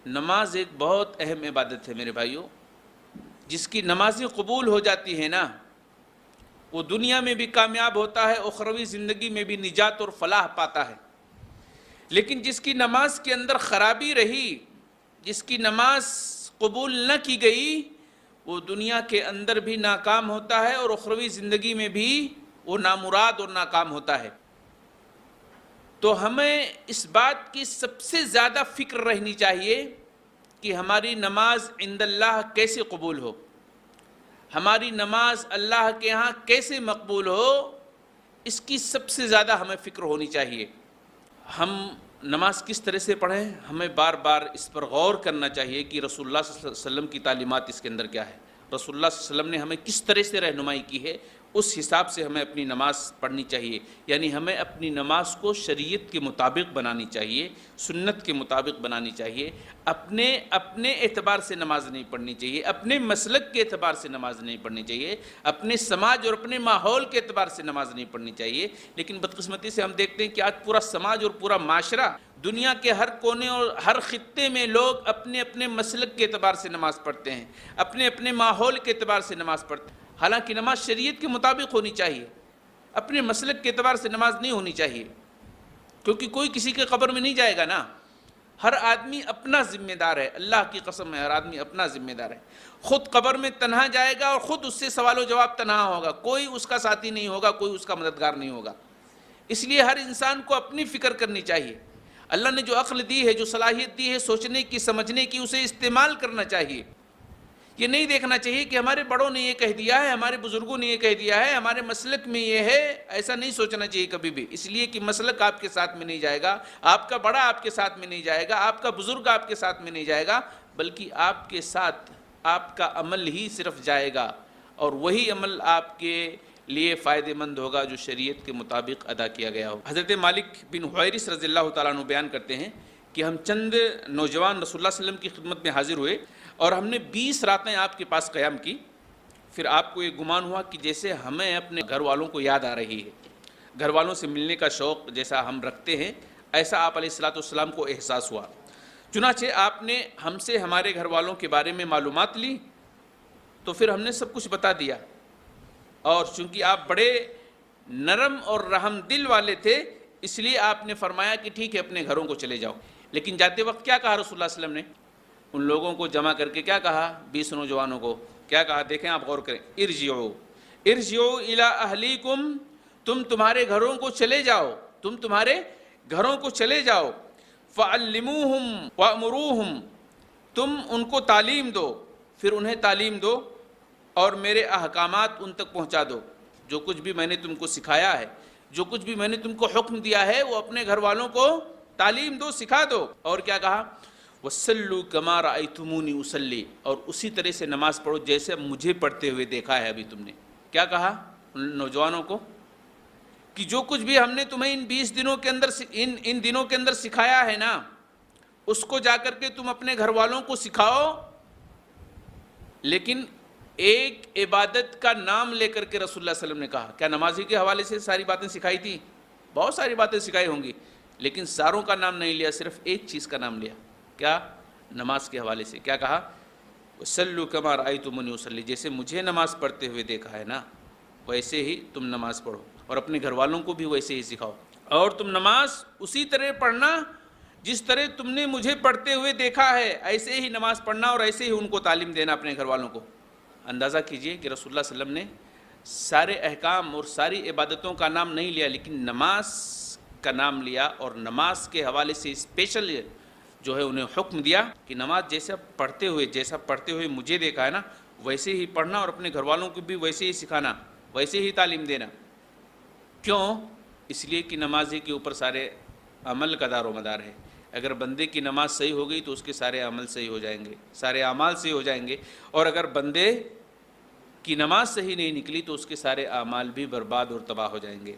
نماز ایک بہت اہم عبادت ہے میرے بھائیوں. جس کی نمازیں قبول ہو جاتی ہیں نا، وہ دنیا میں بھی کامیاب ہوتا ہے، اخروی زندگی میں بھی نجات اور فلاح پاتا ہے. لیکن جس کی نماز کے اندر خرابی رہی، جس کی نماز قبول نہ کی گئی، وہ دنیا کے اندر بھی ناکام ہوتا ہے اور اخروی زندگی میں بھی وہ نامراد اور ناکام ہوتا ہے. تو ہمیں اس بات کی سب سے زیادہ فکر رہنی چاہیے کہ ہماری نماز عند اللہ کیسے قبول ہو، ہماری نماز اللہ کے ہاں کیسے مقبول ہو. اس کی سب سے زیادہ ہمیں فکر ہونی چاہیے. ہم نماز کس طرح سے پڑھیں، ہمیں بار بار اس پر غور کرنا چاہیے کہ رسول اللہ صلی اللہ علیہ وسلم کی تعلیمات اس کے اندر کیا ہے، رسول اللہ صلی اللہ علیہ وسلم نے ہمیں کس طرح سے رہنمائی کی ہے، اس حساب سے ہمیں اپنی نماز پڑھنی چاہیے. یعنی ہمیں اپنی نماز کو شریعت کے مطابق بنانی چاہیے، سنت کے مطابق بنانی چاہیے. اپنے اعتبار سے نماز نہیں پڑھنی چاہیے، اپنے مسلک کے اعتبار سے نماز نہیں پڑھنی چاہیے، اپنے سماج اور اپنے ماحول کے اعتبار سے نماز نہیں پڑھنی چاہیے. لیکن بدقسمتی سے ہم دیکھتے ہیں کہ آج پورا سماج اور پورا معاشرہ، دنیا کے ہر کونے اور ہر خطے میں لوگ اپنے اپنے مسلک کے اعتبار سے نماز پڑھتے ہیں، اپنے اپنے ماحول کے اعتبار سے نماز پڑھتے ہیں. حالانکہ نماز شریعت کے مطابق ہونی چاہیے، اپنے مسلک کے اعتبار سے نماز نہیں ہونی چاہیے. کیونکہ کوئی کسی کے قبر میں نہیں جائے گا نا، ہر آدمی اپنا ذمہ دار ہے. اللہ کی قسم ہے، ہر آدمی اپنا ذمہ دار ہے. خود قبر میں تنہا جائے گا اور خود اس سے سوال و جواب تنہا ہوگا، کوئی اس کا ساتھی نہیں ہوگا، کوئی اس کا مددگار نہیں ہوگا. اس لیے ہر انسان کو اپنی فکر کرنی چاہیے. اللہ نے جو عقل دی ہے، جو صلاحیت دی ہے سوچنے کی، سمجھنے کی، اسے استعمال کرنا چاہیے. یہ نہیں دیکھنا چاہیے کہ ہمارے بڑوں نے یہ کہہ دیا ہے، ہمارے بزرگوں نے یہ کہہ دیا ہے، ہمارے مسلک میں یہ ہے. ایسا نہیں سوچنا چاہیے کبھی بھی، اس لیے کہ مسلک آپ کے ساتھ میں نہیں جائے گا، آپ کا بڑا آپ کے ساتھ میں نہیں جائے گا، آپ کا بزرگ آپ کے ساتھ میں نہیں جائے گا، بلکہ آپ کے ساتھ آپ کا عمل ہی صرف جائے گا. اور وہی عمل آپ کے لیے فائدہ مند ہوگا جو شریعت کے مطابق ادا کیا گیا ہو. حضرت مالک بن حویرث رضی اللہ تعالیٰ عنہ بیان کرتے ہیں کہ ہم چند نوجوان رسول اللہ صلی اللہ علیہ وسلم کی خدمت میں حاضر ہوئے اور ہم نے 20 راتیں آپ کے پاس قیام کی. پھر آپ کو یہ گمان ہوا کہ جیسے ہمیں اپنے گھر والوں کو یاد آ رہی ہے، گھر والوں سے ملنے کا شوق جیسا ہم رکھتے ہیں، ایسا آپ علیہ الصلوۃ والسلام کو احساس ہوا. چنانچہ آپ نے ہم سے ہمارے گھر والوں کے بارے میں معلومات لی، تو پھر ہم نے سب کچھ بتا دیا. اور چونکہ آپ بڑے نرم اور رحم دل والے تھے، اس لیے آپ نے فرمایا کہ ٹھیک ہے اپنے گھروں کو چلے جاؤ. لیکن جاتے وقت کیا کہا رسول اللہ صلی اللہ علیہ وسلم نے؟ ان لوگوں کو جمع کر کے کیا کہا؟ 20 نوجوانوں کو کیا کہا؟ دیکھیں آپ غور کریں. ارجعوا الی اہلیکم، تم تمہارے گھروں کو چلے جاؤ، تم تمہارے گھروں کو چلے جاؤ. فعلموہم وامروہم، تم ان کو تعلیم دو، پھر انہیں تعلیم دو اور میرے احکامات ان تک پہنچا دو. جو کچھ بھی میں نے تم کو سکھایا ہے، جو کچھ بھی میں نے تم کو حکم دیا ہے، وہ اپنے گھر والوں کو تعلیم دو، سکھا دو. اور کیا کہا؟ وَصَلُّوا كَمَا رَأَيْتُمُونِي أُصَلِّي، اور اسی طرح سے نماز پڑھو جیسے مجھے پڑھتے ہوئے دیکھا ہے ابھی تم نے. کیا کہا ان نوجوانوں کو؟ کہ جو کچھ بھی ہم نے تمہیں ان 20 دنوں کے اندر ان دنوں کے اندر سکھایا ہے نا، اس کو جا کر کے تم اپنے گھر والوں کو سکھاؤ. لیکن ایک عبادت کا نام لے کر کے رسول اللہ صلی اللہ علیہ وسلم نے کہا. کیا نمازی کے حوالے سے ساری باتیں سکھائی تھی؟ بہت ساری باتیں سکھائی ہوں گی، لیکن ساروں کا نام نہیں لیا، صرف ایک چیز کا نام لیا. کیا؟ نماز کے حوالے سے. کیا کہا؟ وَصَلُّوا كَمَا رَأَيْتُمُونِي أُصَلِّي، جیسے مجھے نماز پڑھتے ہوئے دیکھا ہے نا، ویسے ہی تم نماز پڑھو اور اپنے گھر والوں کو بھی ویسے ہی سکھاؤ. اور تم نماز اسی طرح پڑھنا جس طرح تم نے مجھے پڑھتے ہوئے دیکھا ہے، ایسے ہی نماز پڑھنا اور ایسے ہی ان کو تعلیم دینا اپنے گھر والوں کو. اندازہ کیجئے کہ رسول اللہ صلی اللہ علیہ وسلم نے سارے احکام اور ساری عبادتوں کا نام نہیں لیا، لیکن نماز کا نام لیا اور نماز کے حوالے سے اسپیشل جو ہے انہیں حکم دیا کہ نماز جیسا پڑھتے ہوئے مجھے دیکھا ہے نا، ویسے ہی پڑھنا اور اپنے گھر والوں کو بھی ویسے ہی سکھانا، ویسے ہی تعلیم دینا. کیوں؟ اس لیے کہ نمازی کے اوپر سارے عمل کا دار و مدار ہے. اگر بندے کی نماز صحیح ہو گئی تو اس کے سارے عمل صحیح ہو جائیں گے، سارے اعمال صحیح ہو جائیں گے. اور اگر بندے کی نماز صحیح نہیں نکلی تو اس کے سارے اعمال بھی برباد اور تباہ ہو جائیں گے.